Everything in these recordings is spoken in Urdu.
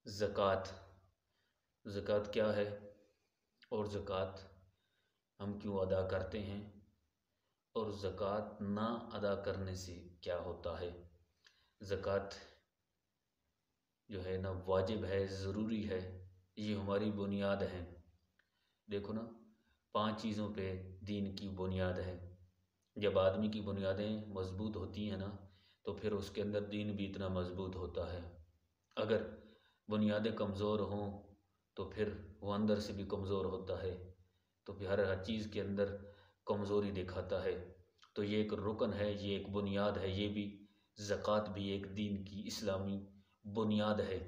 زکوٰۃ زکوٰۃ کیا ہے اور زکوٰۃ ہم کیوں ادا کرتے ہیں اور زکوٰۃ نہ ادا کرنے سے کیا ہوتا ہے۔ زکوٰۃ جو ہے نا واجب ہے، ضروری ہے، یہ ہماری بنیاد ہے۔ دیکھو نا، 5 چیزوں پہ دین کی بنیاد ہے۔ جب آدمی کی بنیادیں مضبوط ہوتی ہیں نا تو پھر اس کے اندر دین بھی اتنا مضبوط ہوتا ہے۔ اگر بنیادیں کمزور ہوں تو پھر وہ اندر سے بھی کمزور ہوتا ہے، تو پھر ہر چیز کے اندر کمزوری دکھاتا ہے۔ تو یہ ایک رکن ہے، یہ ایک بنیاد ہے، یہ بھی زکوٰۃ بھی ایک دین کی اسلامی بنیاد ہے۔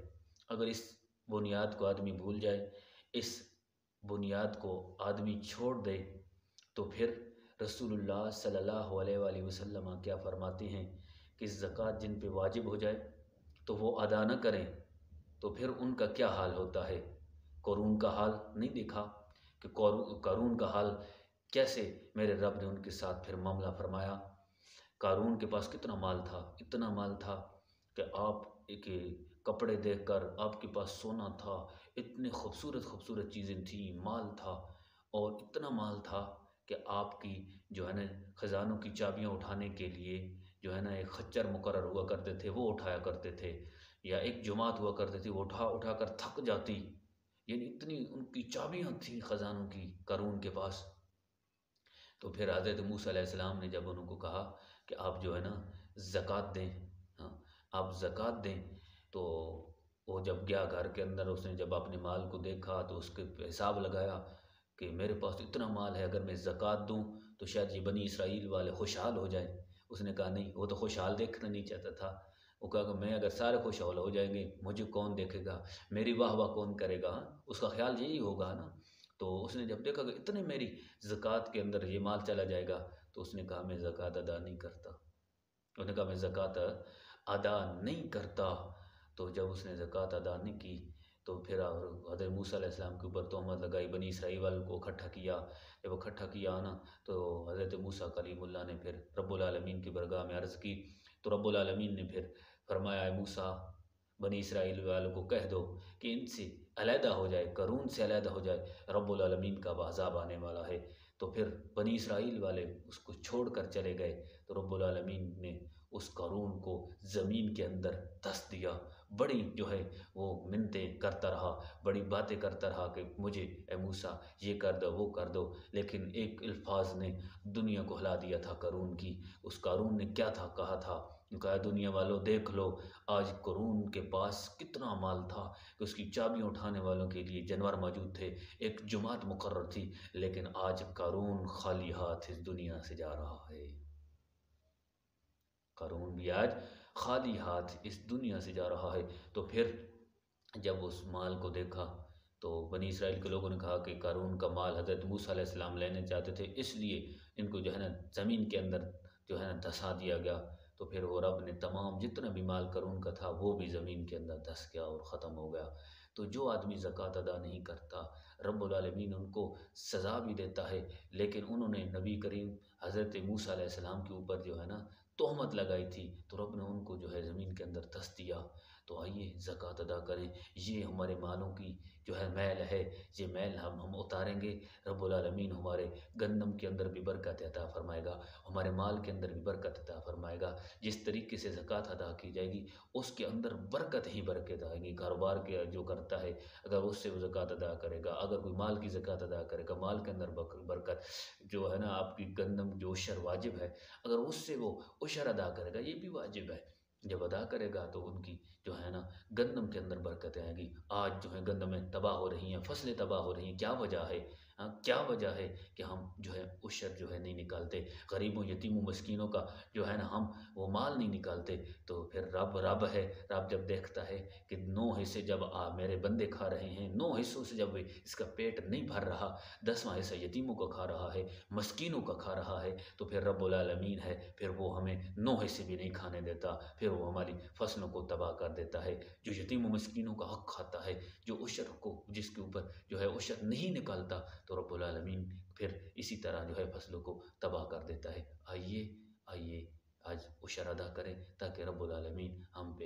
اگر اس بنیاد کو آدمی بھول جائے، اس بنیاد کو آدمی چھوڑ دے، تو پھر رسول اللہ صلی اللہ علیہ وآلہ وسلم کیا فرماتے ہیں کہ زکوٰۃ جن پہ واجب ہو جائے تو وہ ادا نہ کریں تو پھر ان کا کیا حال ہوتا ہے۔ قارون کا حال نہیں دیکھا کہ قارون کا حال کیسے میرے رب نے ان کے ساتھ پھر معاملہ فرمایا۔ قارون کے پاس کتنا مال تھا، اتنا مال تھا کہ آپ کے کپڑے دیکھ کر، آپ کے پاس سونا تھا، اتنے خوبصورت خوبصورت چیزیں تھیں، مال تھا، اور اتنا مال تھا کہ آپ کی جو ہے نا خزانوں کی چابیاں اٹھانے کے لیے جو ہے نا ایک خچر مقرر ہوا کرتے تھے، وہ اٹھایا کرتے تھے، یا ایک جماعت ہوا کرتے تھے، وہ اٹھا اٹھا کر تھک جاتی، یعنی اتنی ان کی چابیاں تھیں خزانوں کی قارون کے پاس۔ تو پھر حضرت موسیٰ علیہ السلام نے جب ان کو کہا کہ آپ جو ہے نا زکوٰۃ دیں، ہاں آپ زکوٰۃ دیں، تو وہ جب گیا گھر کے اندر، اس نے جب اپنے مال کو دیکھا تو اس کے حساب لگایا کہ میرے پاس اتنا مال ہے، اگر میں زکوٰۃ دوں تو شاید یہ بنی اسرائیل والے خوشحال ہو جائیں۔ اس نے کہا نہیں، وہ تو خوشحال دیکھنا نہیں چاہتا تھا۔ وہ کہا کہ میں اگر سارے خوشحال ہو جائیں گے مجھے کون دیکھے گا، میری واہ واہ کون کرے گا، اس کا خیال یہی ہوگا نا۔ تو اس نے جب دیکھا کہ اتنے میری زکوٰۃ کے اندر یہ مال چلا جائے گا، تو اس نے کہا میں زکوٰۃ ادا نہیں کرتا۔ انہوں نے کہا میں زکوٰۃ ادا نہیں کرتا۔ تو جب اس نے زکوٰۃ ادا نہیں کی تو پھر حضرت موسیٰ علیہ السلام کے اوپر تہمت لگائی، بنی اسرائیل والوں کو اکٹھا کیا۔ جب اکٹھا کیا نا تو حضرت موسیٰ کلیم اللہ نے پھر رب العالمین کی برگاہ میں عرض کی، تو رب العالمین نے پھر فرمایا اے موسیٰ، بنی اسرائیل والوں کو کہہ دو کہ ان سے علیحدہ ہو جائے، قارون سے علیحدہ ہو جائے، رب العالمین کا عذاب آنے والا ہے۔ تو پھر بنی اسرائیل والے اس کو چھوڑ کر چلے گئے، تو رب العالمین نے اس قارون کو زمین کے اندر دس دیا۔ بڑی جو ہے وہ منتیں کرتا رہا، بڑی باتیں کرتا رہا کہ مجھے اے موسیٰ یہ کر دو وہ کر دو، لیکن ایک الفاظ نے دنیا کو ہلا دیا تھا قارون کی۔ اس قارون نے کیا تھا کہا تھا، کہا دنیا والوں دیکھ لو، آج قارون کے پاس کتنا مال تھا کہ اس کی چابیاں اٹھانے والوں کے لیے جانور موجود تھے، ایک جماعت مقرر تھی، لیکن آج قارون خالی ہاتھ اس دنیا سے جا رہا ہے۔ قارون بھی آج خالی ہاتھ اس دنیا سے جا رہا ہے۔ تو پھر جب اس مال کو دیکھا تو بنی اسرائیل کے لوگوں نے کہا کہ قارون کا مال حضرت موسیٰ علیہ السلام لینے چاہتے تھے، اس لیے ان کو جو ہے نا زمین کے اندر جو ہے نا دھسا دیا گیا۔ تو پھر وہ رب نے تمام جتنا بھی مال قارون کا تھا وہ بھی زمین کے اندر دھس گیا اور ختم ہو گیا۔ تو جو آدمی زکوٰۃ ادا نہیں کرتا، رب العالمین ان کو سزا بھی دیتا ہے، لیکن انہوں نے نبی کریم حضرت موسیٰ علیہ السلام کے اوپر جو ہے نا تہمت لگائی تھی، تو رب نے ان کو جو ہے زمین کے اندر دھس دیا۔ تو آئیے زکوٰۃ ادا کریں، یہ ہمارے مالوں کی جو ہے میل ہے، یہ میل ہم اتاریں گے، رب العالمین ہمارے گندم کے اندر بھی برکت عطا فرمائے گا، ہمارے مال کے اندر بھی برکت عطا فرمائے گا۔ جس طریقے سے زکوٰۃ ادا کی جائے گی اس کے اندر برکت ہی برکت آئے گی۔ کاروبار کے جو کرتا ہے اگر اس سے وہ زکوٰۃ ادا کرے گا، اگر کوئی مال کی زکوٰۃ ادا کرے گا، مال کے اندر برکت جو ہے نا، آپ کی گندم جو عشر واجب ہے، اگر اس سے وہ عشر ادا کرے گا، یہ بھی واجب ہے، جب ادا کرے گا تو ان کی جو ہے نا گندم کے اندر برکت آئے گی۔ آج جو ہے گندمیں تباہ ہو رہی ہیں، فصلیں تباہ ہو رہی ہیں، کیا وجہ ہے؟ کیا وجہ ہے کہ ہم جو ہے عشر جو ہے نہیں نکالتے، غریبوں یتیموں مسکینوں کا جو ہے نا ہم وہ مال نہیں نکالتے۔ تو پھر رب ہے، رب جب دیکھتا ہے کہ 9 حصے جب میرے بندے کھا رہے ہیں، 9 حصوں سے جب اس کا پیٹ نہیں بھر رہا، 10واں حصہ یتیموں کا کھا رہا ہے، مسکینوں کا کھا رہا ہے، تو پھر رب العالمین ہے، پھر وہ ہمیں 9 حصے بھی نہیں کھانے دیتا، پھر وہ ہماری فصلوں کو تباہ کر دیتا ہے۔ جو یتیم و مسکینوں کا حق کھاتا ہے، جو عشر کو جس کے اوپر جو ہے عشر نہیں نکالتا، تو رب العالمین پھر اسی طرح جو ہے فصلوں کو تباہ کر دیتا ہے۔ آئیے آج عشر ادا کریں تاکہ رب العالمین ہم پہ